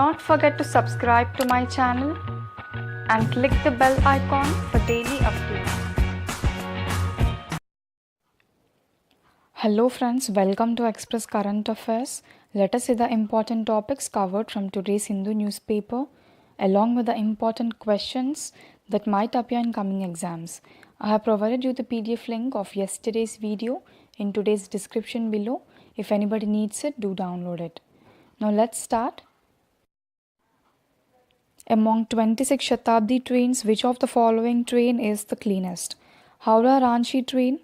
not forget to subscribe to my channel and click the bell icon for daily updates. Hello friends, welcome to Express Current Affairs. Let us see the important topics covered from today's Hindu newspaper along with the important questions that might appear in coming exams. I have provided you the PDF link of yesterday's video in today's description below. If anybody needs it, do download it. Now let's start. Among 26 Shatabdi trains, which of the following train is the cleanest? Howrah-Ranchi train,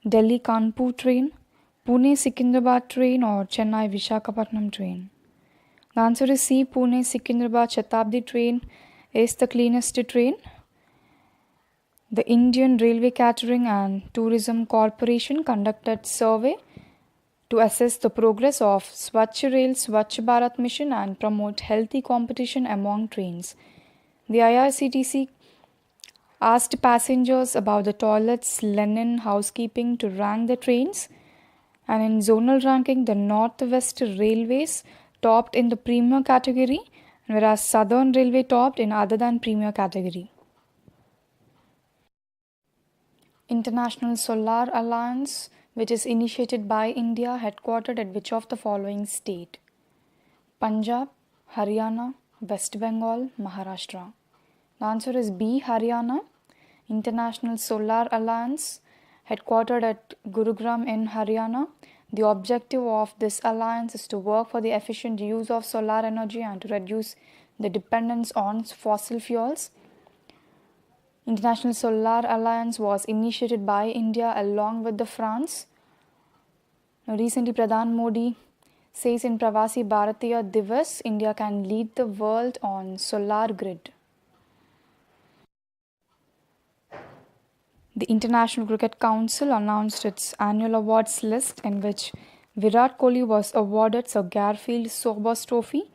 Delhi-Kanpur train, Pune-Secunderabad train or Chennai-Visakhapatnam train? The answer is C. Pune-Secunderabad Shatabdi train is the cleanest train. The Indian Railway Catering and Tourism Corporation conducted survey to assess the progress of Swachh Rail Swachh Bharat mission and promote healthy competition among trains. The IRCTC asked passengers about the toilets, linen, housekeeping to rank the trains, and in zonal ranking, the North-West Railways topped in the Premier category, whereas Southern Railway topped in other than Premier category. International Solar Alliance, which is initiated by India, headquartered at which of the following state? Punjab, Haryana, West Bengal, Maharashtra. The answer is B. Haryana. International Solar Alliance, headquartered at Gurugram in Haryana. The objective of this alliance is to work for the efficient use of solar energy and to reduce the dependence on fossil fuels. International Solar Alliance was initiated by India along with France. Now, recently, Pradhan Modi says in Pravasi Bharatiya Divas, India can lead the world on solar grid. The International Cricket Council announced its annual awards list in which Virat Kohli was awarded Sir Garfield Sobers Trophy.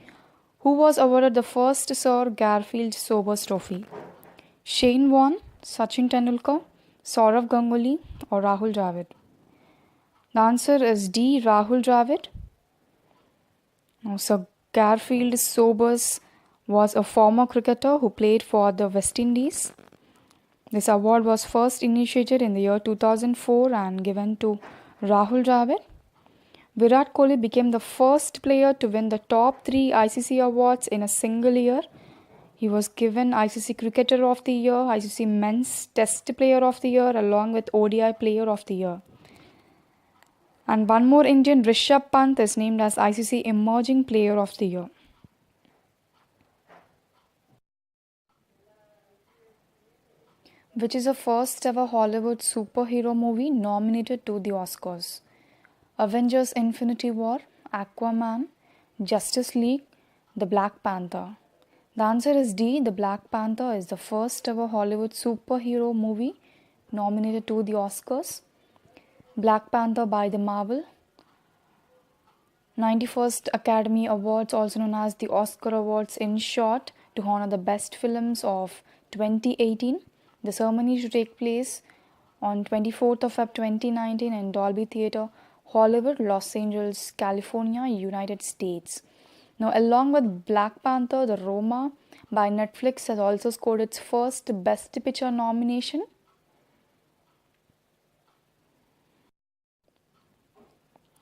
Who was awarded the first Sir Garfield Sobers Trophy? Shane Warne, Sachin Tendulkar, Sourav Ganguly or Rahul Dravid? The answer is D. Rahul Dravid. Now, Sir Garfield Sobers was a former cricketer who played for the West Indies. This award was first initiated in the year 2004 and given to Rahul Dravid. Virat Kohli became the first player to win the top 3 ICC awards in a single year. He was given ICC Cricketer of the Year, ICC Men's Test Player of the Year along with ODI Player of the Year. And one more Indian, Rishabh Pant, is named as ICC Emerging Player of the Year. Which is the first ever Hollywood superhero movie nominated to the Oscars? Avengers Infinity War, Aquaman, Justice League, The Black Panther. The answer is D. The Black Panther is the first ever Hollywood superhero movie nominated to the Oscars. Black Panther by the Marvel. 91st Academy Awards, also known as the Oscar Awards in short, to honor the best films of 2018. The ceremony should take place on 24th of Feb 2019 in Dolby Theatre, Hollywood, Los Angeles, California, United States. Now, along with Black Panther, the Roma by Netflix has also scored its first Best Picture nomination.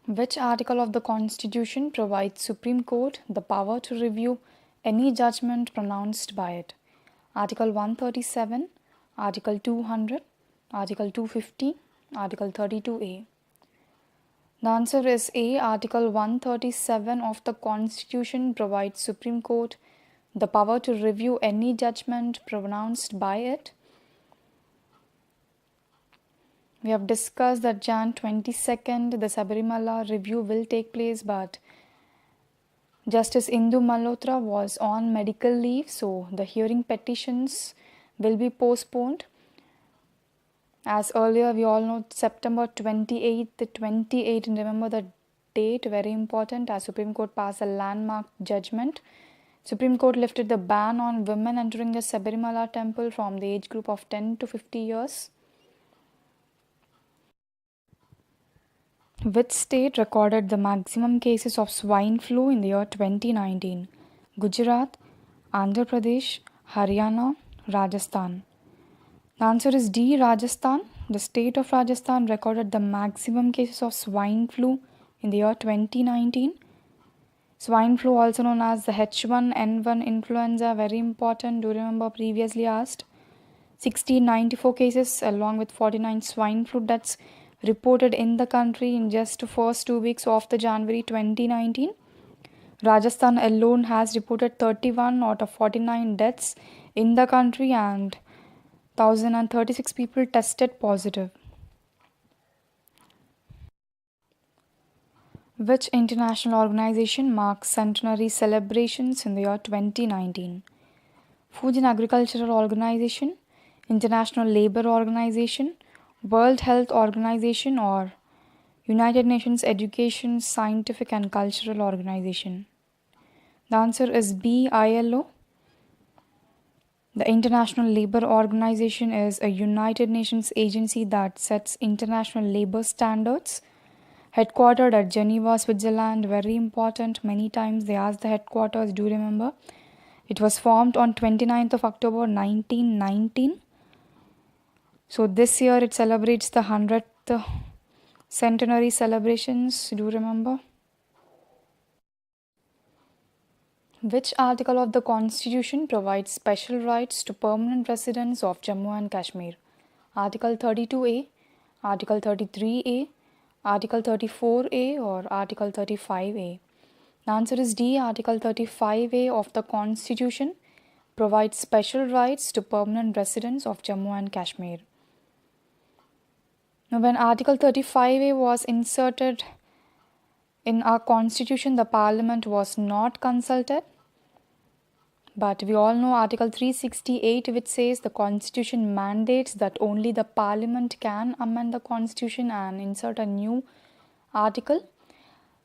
Which article of the Constitution provides Supreme Court the power to review any judgment pronounced by it? Article 137, Article 200, Article 250, Article 32A. The answer is A. Article 137 of the Constitution provides Supreme Court the power to review any judgment pronounced by it. We have discussed that Jan 22nd, the Sabarimala review will take place, but Justice Indu Malhotra was on medical leave, so the hearing petitions will be postponed. As earlier, we all know September 28th, and remember the date, very important, as Supreme Court passed a landmark judgment. Supreme Court lifted the ban on women entering the Sabarimala temple from the age group of 10 to 50 years. Which state recorded the maximum cases of swine flu in the year 2019? Gujarat, Andhra Pradesh, Haryana, Rajasthan? The answer is D, Rajasthan. The state of Rajasthan recorded the maximum cases of swine flu in the year 2019. Swine flu, also known as the H1N1 influenza, very important. Do you remember previously asked? 1694 cases along with 49 swine flu deaths reported in the country in just the first 2 weeks of the January 2019. Rajasthan alone has reported 31 out of 49 deaths in the country and 1036 people tested positive. Which international organization marks centenary celebrations in the year 2019? Food and Agricultural Organization, International Labour Organization, World Health Organization, or United Nations Education, Scientific and Cultural Organization? The answer is B, ILO. The International Labour Organization is a United Nations agency that sets international labour standards. Headquartered at Geneva, Switzerland, very important. Many times they ask the headquarters, do you remember? It was formed on 29th of October 1919. So this year it celebrates the 100th centenary celebrations, do you remember? Which article of the Constitution provides special rights to permanent residents of Jammu and Kashmir? Article 32A, Article 33A, Article 34A, or Article 35A? The answer is D. Article 35A of the Constitution provides special rights to permanent residents of Jammu and Kashmir. Now, when Article 35A was inserted in our Constitution, the Parliament was not consulted. But we all know Article 368, which says the Constitution mandates that only the Parliament can amend the Constitution and insert a new article.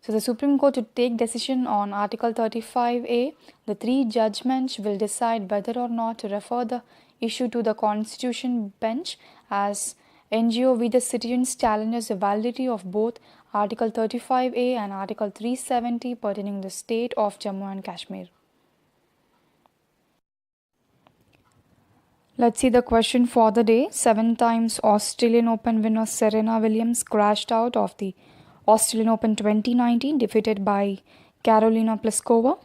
So the Supreme Court to take decision on Article 35A, the 3 judgments will decide whether or not to refer the issue to the Constitution bench, as NGO We the Citizens challenges the validity of both Article 35A and Article 370 pertaining to the state of Jammu and Kashmir. Let's see the question for the day. 7 times Australian Open winner Serena Williams crashed out of the Australian Open 2019, defeated by Karolina Pliskova.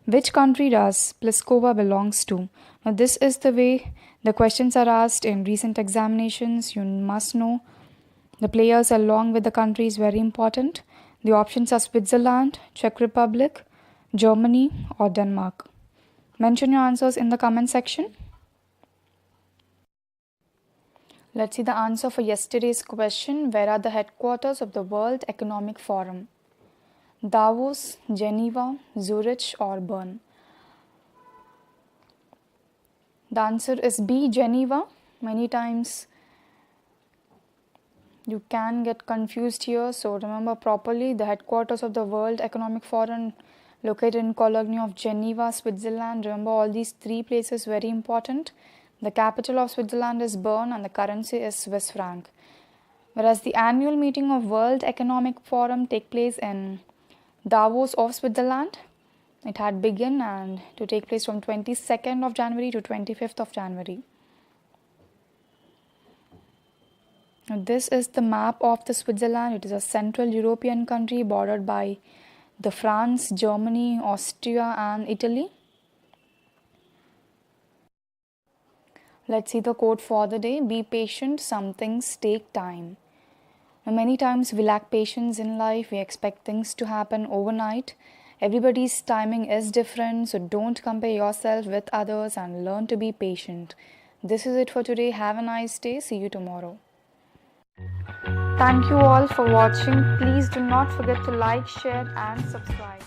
Which country does Pliskova belongs to? Now this is the way the questions are asked in recent examinations. You must know the players along with the country is very important. The options are Switzerland, Czech Republic, Germany, or Denmark. Mention your answers in the comment section. Let's see the answer for yesterday's question. Where are the headquarters of the World Economic Forum? Davos, Geneva, Zurich, or Bern? The answer is B, Geneva. Many times you can get confused here, so remember properly. The headquarters of the World Economic Forum located in Cologne of Geneva, Switzerland. Remember all these 3 places, very important. The capital of Switzerland is Bern and the currency is Swiss franc. Whereas the annual meeting of World Economic Forum take place in Davos of Switzerland. It had begun and to take place from 22nd of January to 25th of January. Now, this is the map of the Switzerland. It is a Central European country bordered by the France, Germany, Austria and Italy. Let's see the quote for the day. Be patient, some things take time. Now, many times we lack patience in life. We expect things to happen overnight. Everybody's timing is different, so don't compare yourself with others and learn to be patient. This is it for today. Have a nice day. See you tomorrow. Thank you all for watching. Please do not forget to like, share and subscribe.